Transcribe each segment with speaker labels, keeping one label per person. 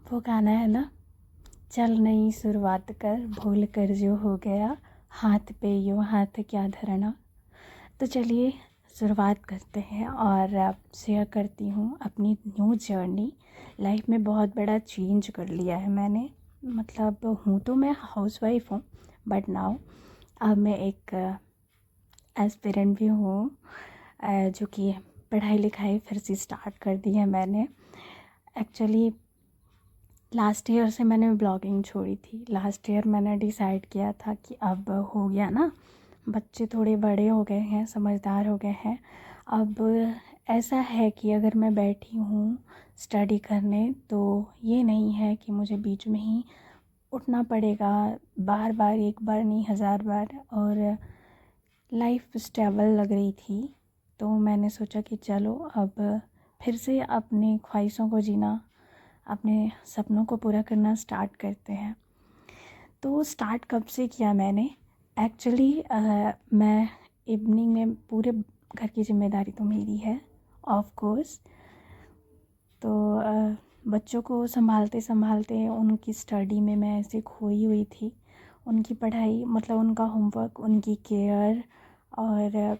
Speaker 1: वो गाना है ना, चल नई शुरुआत कर, भूल कर जो हो गया, हाथ पे यूँ हाथ क्या धरना। तो चलिए शुरुआत करते हैं और शेयर करती हूँ अपनी न्यू जर्नी। लाइफ में बहुत बड़ा चेंज कर लिया है मैंने। मतलब हूँ तो मैं हाउसवाइफ हूँ, बट नाउ अब मैं एक एस्पिरेंट भी हूँ, जो कि पढ़ाई लिखाई फिर से स्टार्ट कर दी है मैंने। एक्चुअली लास्ट ईयर से मैंने ब्लॉगिंग छोड़ी थी। लास्ट ईयर मैंने डिसाइड किया था कि अब हो गया ना, बच्चे थोड़े बड़े हो गए हैं, समझदार हो गए हैं। अब ऐसा है कि अगर मैं बैठी हूँ स्टडी करने तो ये नहीं है कि मुझे बीच में ही उठना पड़ेगा, बार बार, एक बार नहीं 1000 बार। और लाइफ स्टेबल लग रही थी, तो मैंने सोचा कि चलो अब फिर से अपनी ख्वाहिशों को जीना, अपने सपनों को पूरा करना स्टार्ट करते हैं। तो स्टार्ट कब से किया मैंने? एक्चुअली मैं इवनिंग में, पूरे घर की ज़िम्मेदारी तो मेरी है ऑफ कोर्स। तो बच्चों को संभालते संभालते उनकी स्टडी में मैं ऐसे खोई हुई थी। उनकी पढ़ाई, मतलब उनका होमवर्क, उनकी केयर, और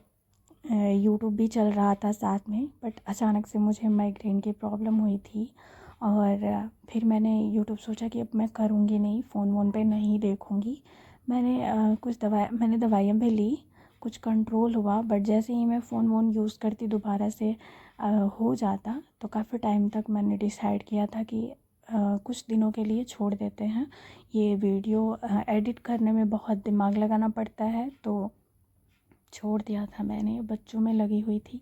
Speaker 1: यूट्यूब भी चल रहा था साथ में। बट अचानक से मुझे माइग्रेन की प्रॉब्लम हुई थी, और फिर मैंने यूट्यूब सोचा कि अब मैं करूँगी नहीं, फ़ोन वोन पे नहीं देखूँगी। मैंने दवाइयाँ भी ली, कुछ कंट्रोल हुआ। बट जैसे ही मैं फ़ोन वोन यूज़ करती दोबारा से हो जाता, तो काफ़ी टाइम तक मैंने डिसाइड किया था कि कुछ दिनों के लिए छोड़ देते हैं। ये वीडियो एडिट करने में बहुत दिमाग लगाना पड़ता है, तो छोड़ दिया था मैंने, बच्चों में लगी हुई थी।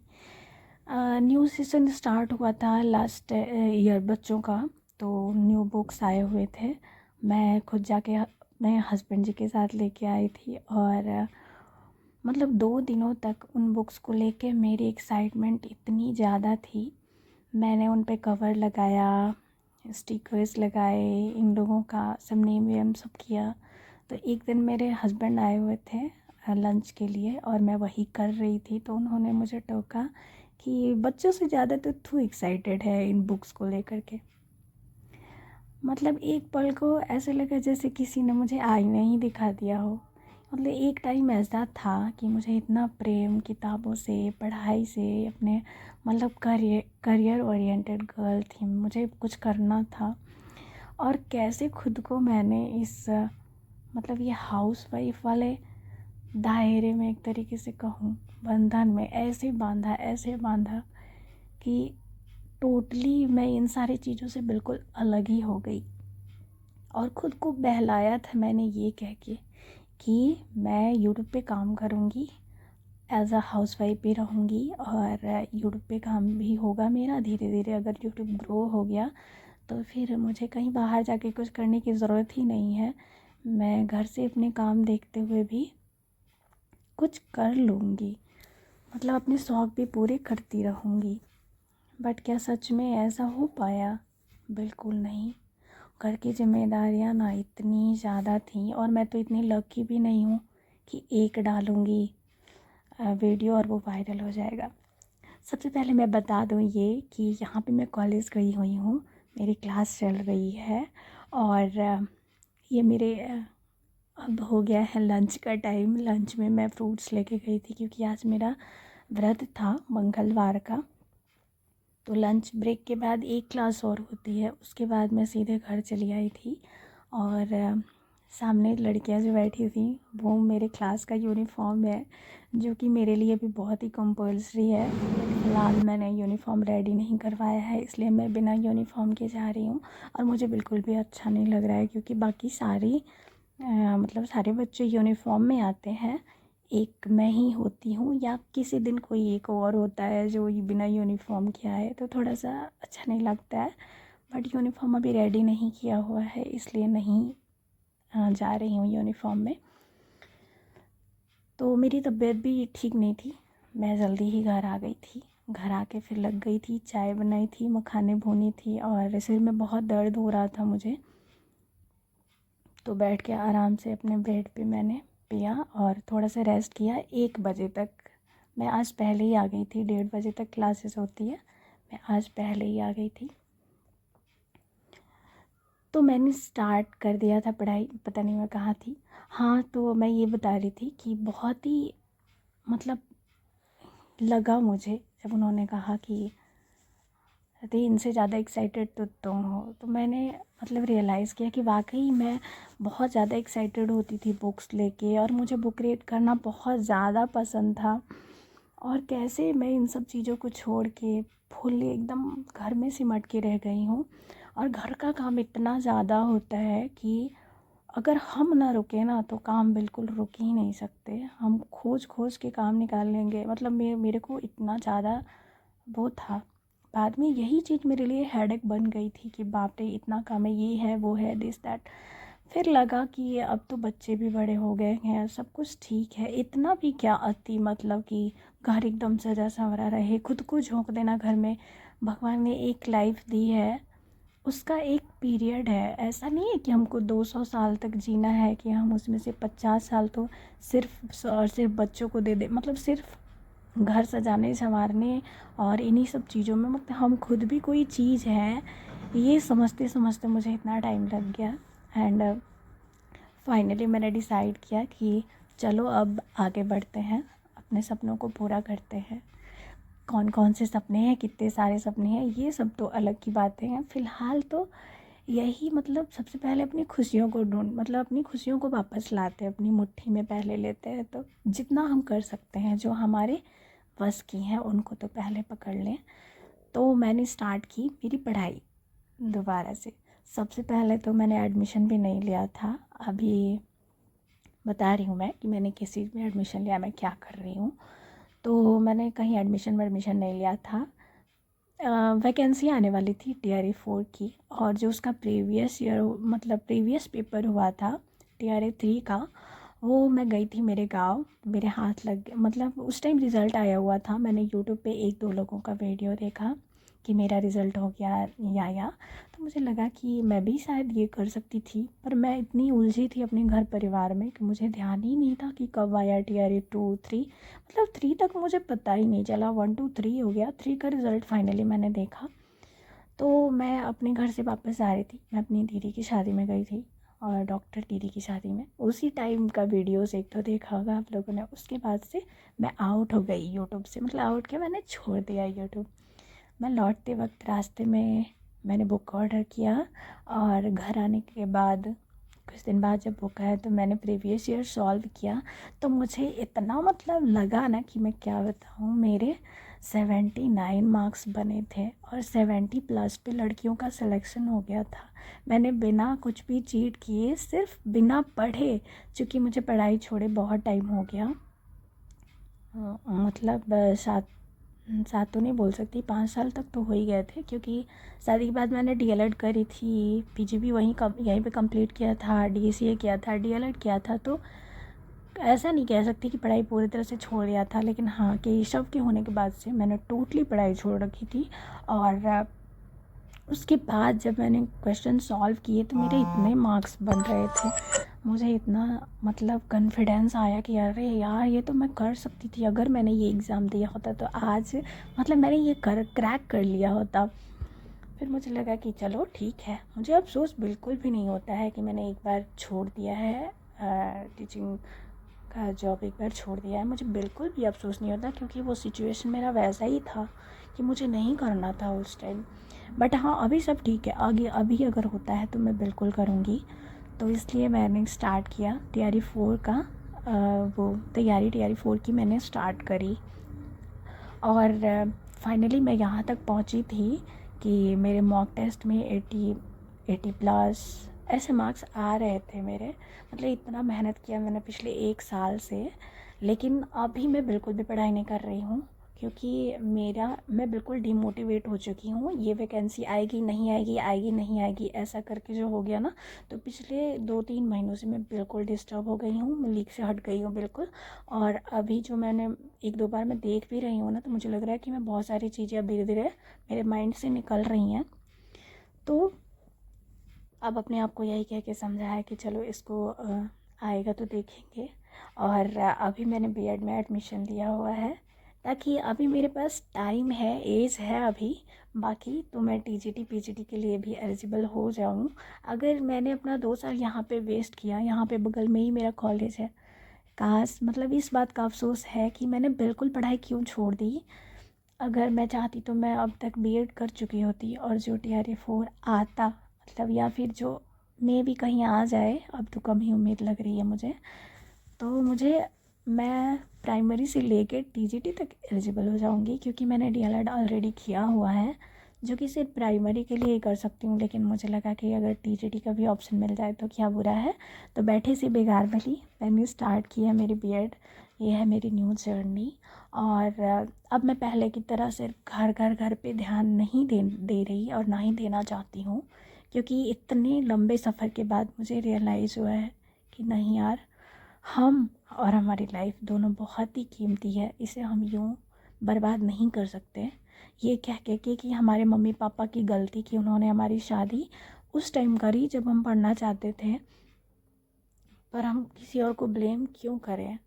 Speaker 1: न्यू सेशन स्टार्ट हुआ था लास्ट ईयर बच्चों का, तो न्यू बुक्स आए हुए थे। मैं खुद जाके अपने हस्बैंड जी के साथ लेके आई थी, और मतलब 2 दिनों तक उन बुक्स को लेके मेरी एक्साइटमेंट इतनी ज़्यादा थी। मैंने उन पे कवर लगाया, स्टिकर्स लगाए, इन लोगों का सब नेम वेम सब किया। तो एक दिन मेरे हस्बैंड आए हुए थे लंच के लिए, और मैं वही कर रही थी, तो उन्होंने मुझे टोका कि बच्चों से ज़्यादा तो तू एक्साइटेड है इन बुक्स को लेकर के। मतलब एक पल को ऐसे लगा जैसे किसी ने मुझे आईना ही दिखा दिया हो। मतलब एक टाइम ऐसा था कि मुझे इतना प्रेम किताबों से, पढ़ाई से, अपने मतलब करियर ओरिएंटेड गर्ल थी, मुझे कुछ करना था। और कैसे खुद को मैंने इस मतलब ये हाउसवाइफ वाले दायरे में, एक तरीके से कहूँ बंधन में, ऐसे बांधा कि टोटली मैं इन सारी चीज़ों से बिल्कुल अलग ही हो गई। और ख़ुद को बहलाया था मैंने ये कह के कि मैं यूट्यूब पे काम करूँगी, एज अ हाउसवाइफ भी रहूँगी, और यूट्यूब पे काम भी होगा मेरा धीरे धीरे। अगर यूट्यूब ग्रो हो गया तो फिर मुझे कहीं बाहर जाके कुछ करने की ज़रूरत ही नहीं है। मैं घर से अपने काम देखते हुए भी कुछ कर लूँगी, मतलब अपने शौक़ भी पूरे करती रहूँगी। बट क्या सच में ऐसा हो पाया? बिल्कुल नहीं। घर की जिम्मेदारियाँ ना इतनी ज़्यादा थीं, और मैं तो इतनी लकी भी नहीं हूँ कि एक डालूँगी वीडियो और वो वायरल हो जाएगा। सबसे पहले मैं बता दूँ ये कि यहाँ पे मैं कॉलेज गई हुई हूँ, मेरी क्लास चल रही है, और ये मेरे अब हो गया है लंच का टाइम। लंच में मैं फ्रूट्स लेके गई थी क्योंकि आज मेरा व्रत था मंगलवार का। तो लंच ब्रेक के बाद एक क्लास और होती है, उसके बाद मैं सीधे घर चली आई थी। और सामने लड़कियां जो बैठी थी वो मेरे क्लास का यूनिफॉर्म है, जो कि मेरे लिए भी बहुत ही कंपल्सरी है। फ़िलहाल मैंने यूनिफॉर्म रेडी नहीं करवाया है, इसलिए मैं बिना यूनिफॉर्म के जा रही हूँ। और मुझे बिल्कुल भी अच्छा नहीं लग रहा है, क्योंकि बाकी मतलब सारे बच्चे यूनिफॉर्म में आते हैं, एक मैं ही होती हूँ, या किसी दिन कोई एक और होता है जो बिना यूनिफॉर्म किया है, तो थोड़ा सा अच्छा नहीं लगता है। बट यूनिफॉर्म अभी रेडी नहीं किया हुआ है, इसलिए नहीं जा रही हूँ यूनिफॉर्म में। तो मेरी तबीयत भी ठीक नहीं थी, मैं जल्दी ही घर आ गई थी। घर आके फिर लग गई थी, चाय बनाई थी, मखाने भूनी थी, और सिर में बहुत दर्द हो रहा था मुझे। तो बैठ के आराम से अपने बेड पे मैंने पिया और थोड़ा सा रेस्ट किया 1 बजे तक। मैं आज पहले ही आ गई थी, 1:30 बजे तक क्लासेस होती है, मैं आज पहले ही आ गई थी। तो मैंने स्टार्ट कर दिया था पढ़ाई, पता नहीं मैं कहाँ थी। हाँ, तो मैं ये बता रही थी कि बहुत ही मतलब लगा मुझे जब उन्होंने कहा कि अरे इनसे ज़्यादा एक्साइटेड तो तुम हो। तो मैंने मतलब रियलाइज़ किया कि वाकई मैं बहुत ज़्यादा एक्साइटेड होती थी बुक्स लेके, और मुझे बुक रीड करना बहुत ज़्यादा पसंद था। और कैसे मैं इन सब चीज़ों को छोड़ के फुल्ली एकदम घर में सिमट के रह गई हूँ। और घर का काम इतना ज़्यादा होता है कि अगर हम ना रुके ना तो काम बिल्कुल रुक ही नहीं सकते। हम खोज खोज के काम निकाल लेंगे। मतलब मेरे को इतना ज़्यादा वो था। बाद में यही चीज़ मेरे लिए हेडेक बन गई थी कि बाप रे इतना काम है, ये है वो है दिस दैट। फिर लगा कि अब तो बच्चे भी बड़े हो गए हैं, सब कुछ ठीक है, इतना भी क्या अति मतलब कि घर एकदम सजा संवरा रहे, खुद को झोंक देना घर में। भगवान ने एक लाइफ दी है, उसका एक पीरियड है। ऐसा नहीं है कि हमको 200 साल तक जीना है कि हम उसमें से 50 साल तो सिर्फ और सिर्फ बच्चों को दे दे। मतलब सिर्फ घर सजाने संवारने और इन्हीं सब चीज़ों में, मतलब हम खुद भी कोई चीज़ है, ये समझते समझते मुझे इतना टाइम लग गया। एंड फाइनली मैंने डिसाइड किया कि चलो अब आगे बढ़ते हैं, अपने सपनों को पूरा करते हैं। कौन कौन से सपने हैं, कितने सारे सपने हैं, ये सब तो अलग की बातें हैं। फ़िलहाल तो यही, मतलब सबसे पहले अपनी खुशियों को मतलब अपनी खुशियों को वापस लाते हैं, अपनी मुट्ठी में पहले लेते हैं। तो जितना हम कर सकते हैं, जो हमारे बस की हैं, उनको तो पहले पकड़ लें। तो मैंने स्टार्ट की मेरी पढ़ाई दोबारा से। सबसे पहले तो मैंने एडमिशन भी नहीं लिया था। अभी बता रही हूँ मैं कि मैंने किस चीज़ में एडमिशन लिया, मैं क्या कर रही हूँ। तो मैंने कहीं एडमिशन नहीं लिया था। वैकेंसी आने वाली थी TRE 4 की, और जो उसका प्रीवियस ईयर मतलब प्रीवियस पेपर हुआ था TRE 3 का, वो मैं गई थी मेरे गांव, मेरे हाथ लग गया। मतलब उस टाइम रिज़ल्ट आया हुआ था, मैंने यूट्यूब पे 1-2 लोगों का वीडियो देखा कि मेरा रिज़ल्ट हो गया या तो मुझे लगा कि मैं भी शायद ये कर सकती थी। पर मैं इतनी उलझी थी अपने घर परिवार में कि मुझे ध्यान ही नहीं था कि कब आया TRE 2-3। मतलब 3 तक मुझे पता ही नहीं चला, 1-2-3 हो गया। 3 का रिज़ल्ट फाइनली मैंने देखा। तो मैं अपने घर से वापस आ रही थी, मैं अपनी दीदी की शादी में गई थी, और डॉक्टर दीदी की शादी में। उसी टाइम का वीडियोस एक तो देखा होगा आप लोगों ने। उसके बाद से मैं आउट हो गई यूट्यूब से, मतलब आउट किया, मैंने छोड़ दिया यूट्यूब। मैं लौटते वक्त रास्ते में मैंने बुक ऑर्डर किया, और घर आने के बाद कुछ दिन बाद जब बुक आया तो मैंने प्रीवियस ईयर सॉल्व किया। तो मुझे इतना मतलब लगा ना कि मैं क्या बताऊँ, मेरे 79 मार्क्स बने थे, और 70+ पे लड़कियों का सिलेक्शन हो गया था। मैंने बिना कुछ भी चीट किए, सिर्फ बिना पढ़े, क्योंकि मुझे पढ़ाई छोड़े बहुत टाइम हो गया। मतलब 7 तो नहीं बोल सकती, 5 साल तक तो हो ही गए थे। क्योंकि शादी के बाद मैंने DLED करी थी, PG भी यहीं पे कंप्लीट किया था, DCA किया था, DLED किया था। तो ऐसा नहीं कह सकती कि पढ़ाई पूरी तरह से छोड़ दिया था, लेकिन हाँ, केशव के होने के बाद से मैंने टोटली पढ़ाई छोड़ रखी थी। और उसके बाद जब मैंने क्वेश्चन सॉल्व किए तो मेरे इतने मार्क्स बन रहे थे, मुझे इतना मतलब कॉन्फिडेंस आया कि अरे यार ये तो मैं कर सकती थी। अगर मैंने ये एग्ज़ाम दिया होता तो आज मतलब मैंने ये क्रैक कर लिया होता। फिर मुझे लगा कि चलो ठीक है, मुझे अफसोस बिल्कुल भी नहीं होता है कि मैंने एक बार छोड़ दिया है, टीचिंग का जॉब एक बार छोड़ दिया है। मुझे बिल्कुल भी अफसोस नहीं होता, क्योंकि वो सिचुएशन मेरा वैसा ही था कि मुझे नहीं करना था उस टाइम। बट हाँ, अभी सब ठीक है, आगे अभी अगर होता है तो मैं बिल्कुल करूँगी। तो इसलिए मैंने स्टार्ट किया TRE 4 का, वो तैयारी TRE 4 की मैंने स्टार्ट करी। और फाइनली मैं यहाँ तक पहुँची थी कि मेरे मॉक टेस्ट में 80+ ऐसे मार्क्स आ रहे थे मेरे। मतलब इतना मेहनत किया मैंने पिछले 1 साल से, लेकिन अभी मैं बिल्कुल भी पढ़ाई नहीं कर रही हूँ, क्योंकि मैं बिल्कुल डिमोटिवेट हो चुकी हूँ। ये वैकेंसी आएगी नहीं आएगी, आएगी नहीं आएगी, ऐसा करके जो हो गया ना, तो पिछले 2-3 महीनों से मैं बिल्कुल डिस्टर्ब हो गई हूँ, मैं लीक से हट गई हूँ बिल्कुल। और अभी जो मैंने 1-2 बार मैं देख भी रही हूँ ना, तो मुझे लग रहा है कि मैं बहुत सारी चीज़ें अब धीरे धीरे मेरे माइंड से निकल रही हैं। तो अब अपने आप को यही कह के समझा है कि चलो इसको आएगा तो देखेंगे। और अभी मैंने B.Ed में एडमिशन लिया हुआ है, ताकि अभी मेरे पास टाइम है, एज है अभी बाकी, तो मैं टीजीटी पीजीटी के लिए भी एलिजिबल हो जाऊँ। अगर मैंने अपना 2 साल यहाँ पे वेस्ट किया, यहाँ पे बगल में ही मेरा कॉलेज है, काश मतलब इस बात का अफसोस है कि मैंने बिल्कुल पढ़ाई क्यों छोड़ दी। अगर मैं चाहती तो मैं अब तक बीएड कर चुकी होती और जो TRA 4 आता, मतलब या फिर जो मे भी कहीं आ जाए, अब तो कम ही उम्मीद लग रही है मुझे, तो मैं प्राइमरी से लेकर टीजीटी तक एलिजिबल हो जाऊंगी, क्योंकि मैंने डीएलएड ऑलरेडी किया हुआ है, जो कि सिर्फ प्राइमरी के लिए ही कर सकती हूँ। लेकिन मुझे लगा कि अगर टीजीटी का भी ऑप्शन मिल जाए तो क्या बुरा है। तो बैठे से बेकार भली मैंने स्टार्ट किया मेरी बीएड। ये है मेरी न्यू जर्नी। और अब मैं पहले की तरह सिर्फ घर पे ध्यान नहीं दे रही और ना ही देना चाहती हूँ, क्योंकि इतने लंबे सफ़र के बाद मुझे रियलाइज़ हुआ है कि नहीं यार, हम और हमारी लाइफ दोनों बहुत ही कीमती है, इसे हम यूँ बर्बाद नहीं कर सकते। ये कह के कि हमारे मम्मी पापा की गलती कि उन्होंने हमारी शादी उस टाइम करी जब हम पढ़ना चाहते थे, पर हम किसी और को ब्लेम क्यों करें।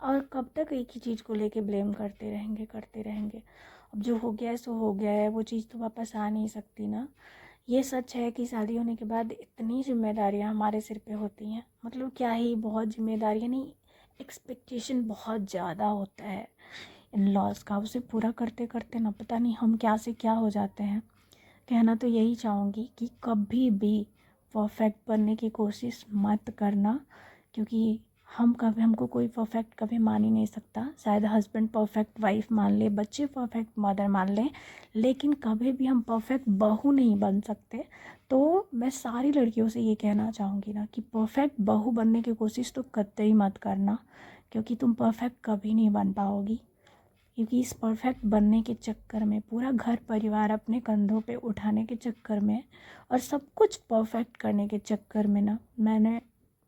Speaker 1: और कब तक एक ही चीज़ को लेके ब्लेम करते रहेंगे। अब जो हो गया है सो हो गया है, वो चीज़ तो वापस आ नहीं सकती ना। ये सच है कि शादी होने के बाद इतनी जिम्मेदारियां हमारे सिर पे होती हैं, मतलब क्या ही, बहुत जिम्मेदारियां नहीं, एक्सपेक्टेशन बहुत ज़्यादा होता है इन लॉज का। उसे पूरा करते करते ना पता नहीं हम क्या से क्या हो जाते हैं। कहना तो यही चाहूँगी कि कभी भी परफेक्ट बनने की कोशिश मत करना, क्योंकि हमको कोई परफेक्ट कभी मान ही नहीं सकता। शायद हस्बैंड परफेक्ट वाइफ मान ले, बच्चे परफेक्ट मदर मान लें, लेकिन कभी भी हम परफेक्ट बहू नहीं बन सकते। तो मैं सारी लड़कियों से ये कहना चाहूँगी ना कि परफेक्ट बहू बनने की कोशिश तो कतई मत करना, क्योंकि तुम परफेक्ट कभी नहीं बन पाओगी। क्योंकि इस परफेक्ट बनने के चक्कर में पूरा घर परिवार अपने कंधों पे उठाने के चक्कर में और सब कुछ परफेक्ट करने के चक्कर में ना मैंने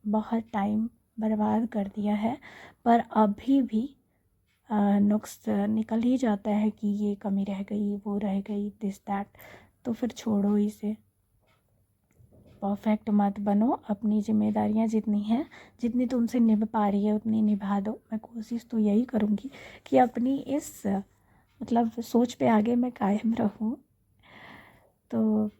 Speaker 1: बहुत टाइम बर्बाद कर दिया है। पर अभी भी नुक्स निकल ही जाता है कि ये कमी रह गई, वो रह गई, दिस दैट। तो फिर छोड़ो इसे, परफेक्ट मत बनो। अपनी जिम्मेदारियां जितनी हैं, जितनी तुमसे निभ पा रही है उतनी निभा दो। मैं कोशिश तो यही करूँगी कि अपनी इस मतलब सोच पे आगे मैं कायम रहूँ। तो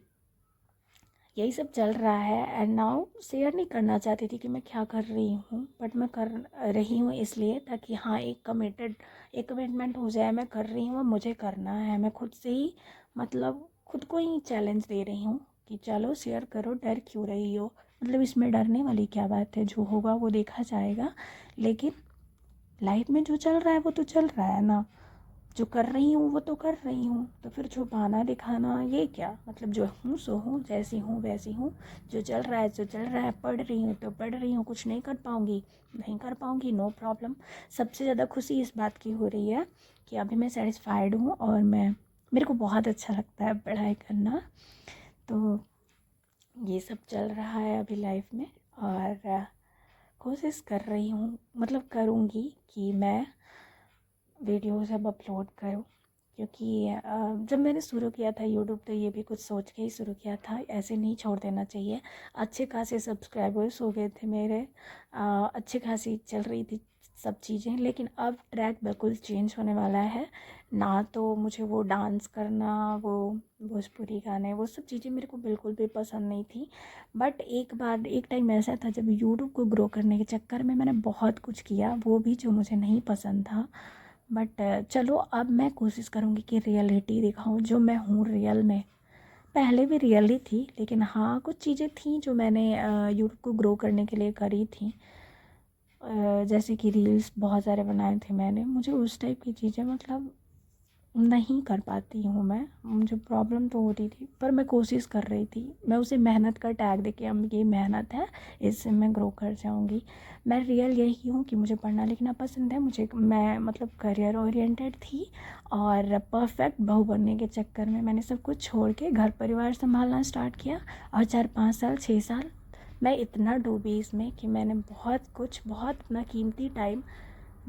Speaker 1: यही सब चल रहा है। एंड नाउ शेयर नहीं करना चाहती थी कि मैं क्या कर रही हूँ, बट मैं कर रही हूँ इसलिए ताकि हाँ एक कमिटमेंट हो जाए। मैं कर रही हूँ, मुझे करना है। मैं खुद से ही मतलब खुद को ही चैलेंज दे रही हूँ कि चलो शेयर करो, डर क्यों रही हो। मतलब इसमें डरने वाली क्या बात है, जो होगा वो देखा जाएगा। लेकिन लाइफ में जो चल रहा है वो तो चल रहा है ना, जो कर रही हूँ वो तो कर रही हूँ। तो फिर छुपाना दिखाना ये क्या, मतलब जो हूँ सो हूँ, जैसी हूँ वैसी हूँ। जो चल रहा है जो चल रहा है, पढ़ रही हूँ तो पढ़ रही हूँ। कुछ नहीं कर पाऊँगी, नहीं कर पाऊँगी, नो प्रॉब्लम। सबसे ज़्यादा खुशी इस बात की हो रही है कि अभी मैं सेटिस्फाइड हूँ और मेरे को बहुत अच्छा लगता है पढ़ाई करना। तो ये सब चल रहा है अभी लाइफ में। और कोशिश कर रही हूँ, मतलब करूँगी कि मैं वीडियोस अब अपलोड करूँ। क्योंकि जब मैंने शुरू किया था यूट्यूब तो ये भी कुछ सोच के ही शुरू किया था, ऐसे नहीं छोड़ देना चाहिए। अच्छे खासे सब्सक्राइबर्स हो गए थे मेरे, अच्छी खासी चल रही थी सब चीज़ें। लेकिन अब ट्रैक बिल्कुल चेंज होने वाला है ना। तो मुझे वो डांस करना, वो भोजपुरी गाने, वो सब चीज़ें मेरे को बिल्कुल भी पसंद नहीं थी। बट एक टाइम ऐसा था जब यूट्यूब को ग्रो करने के चक्कर में मैंने बहुत कुछ किया, वो भी जो मुझे नहीं पसंद था। बट चलो अब मैं कोशिश करूँगी कि रियलिटी दिखाऊँ जो मैं हूँ रियल में। पहले भी रियल ही थी, लेकिन हाँ कुछ चीज़ें थी जो मैंने यूट्यूब को ग्रो करने के लिए करी थी। जैसे कि रील्स बहुत सारे बनाए थे मैंने। मुझे उस टाइप की चीज़ें मतलब नहीं कर पाती हूँ मैं, मुझे प्रॉब्लम तो होती थी, पर मैं कोशिश कर रही थी। मैं उसे मेहनत का टैग देके, अब ये मेहनत है, इससे मैं ग्रो कर जाऊँगी। मैं रियल यही हूँ कि मुझे पढ़ना लिखना पसंद है। मैं मतलब करियर ओरिएंटेड थी और परफेक्ट बहू बनने के चक्कर में मैंने सब कुछ छोड़ के घर परिवार संभालना स्टार्ट किया। और 4-5 साल 6 साल मैं इतना डूबी इसमें कि मैंने बहुत अपना कीमती टाइम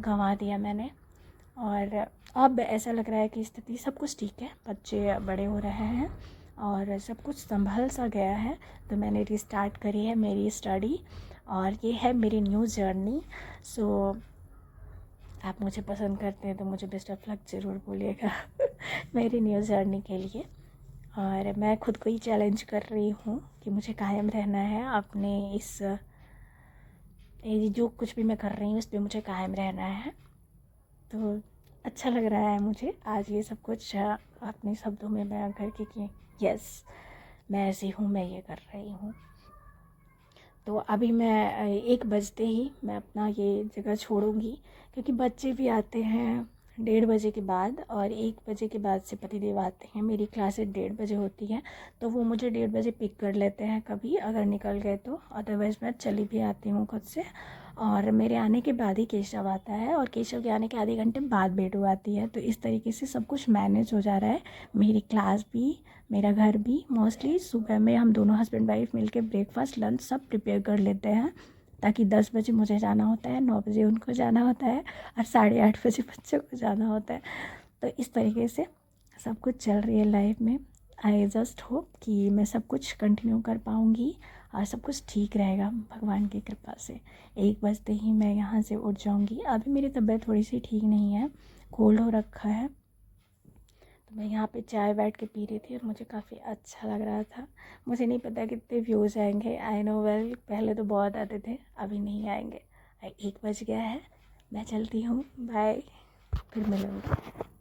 Speaker 1: गंवा दिया मैंने। और अब ऐसा लग रहा है कि स्थिति सब कुछ ठीक है, बच्चे बड़े हो रहे हैं और सब कुछ संभल सा गया है। तो मैंने रिस्टार्ट करी है मेरी स्टडी और ये है मेरी न्यू जर्नी। सो आप मुझे पसंद करते हैं तो मुझे बेस्ट ऑफ लक ज़रूर बोलिएगा मेरी न्यू जर्नी के लिए। और मैं खुद को ही चैलेंज कर रही हूँ कि मुझे कायम रहना है अपने इस जो कुछ भी मैं कर रही हूँ इस पर मुझे कायम रहना है। तो अच्छा लग रहा है मुझे आज ये सब कुछ अपने शब्दों में बयां करके कि यस मैं ऐसी हूँ, मैं ये कर रही हूँ। तो अभी मैं 1 बजते ही मैं अपना ये जगह छोड़ूंगी, क्योंकि बच्चे भी आते हैं 1:30 बजे के बाद, और 1 बजे के बाद से पतिदेव आते हैं। मेरी क्लासेस 1:30 बजे होती हैं, तो वो मुझे 1:30 बजे पिक कर लेते हैं कभी अगर निकल गए तो, अदरवाइज़ मैं चली भी आती हूँ खुद से। और मेरे आने के बाद ही केशव आता है, और केशव के आने के आधे घंटे बाद बेटू आती है। तो इस तरीके से सब कुछ मैनेज हो जा रहा है, मेरी क्लास भी, मेरा घर भी। मोस्टली सुबह में हम दोनों हस्बैंड वाइफ मिलके ब्रेकफास्ट लंच सब प्रिपेयर कर लेते हैं, ताकि 10 बजे मुझे जाना होता है, 9 बजे उनको जाना होता है, और 8:30 बजे बच्चों को जाना होता है। तो इस तरीके से सब कुछ चल रही है लाइफ में। आई जस्ट होप कि मैं सब कुछ कंटिन्यू कर पाऊँगी और सब कुछ ठीक रहेगा भगवान की कृपा से। 1 बजते ही मैं यहाँ से उठ जाऊँगी। अभी मेरी तबीयत थोड़ी सी ठीक नहीं है, कोल्ड हो रखा है, तो मैं यहाँ पे चाय बैठ के पी रही थी और मुझे काफ़ी अच्छा लग रहा था। मुझे नहीं पता कितने व्यूज़ आएंगे, आई नो वेल, पहले तो बहुत आते थे, अभी नहीं आएंगे। 1 बज गया है, मैं चलती हूँ, बाय, फिर मिलूँगी।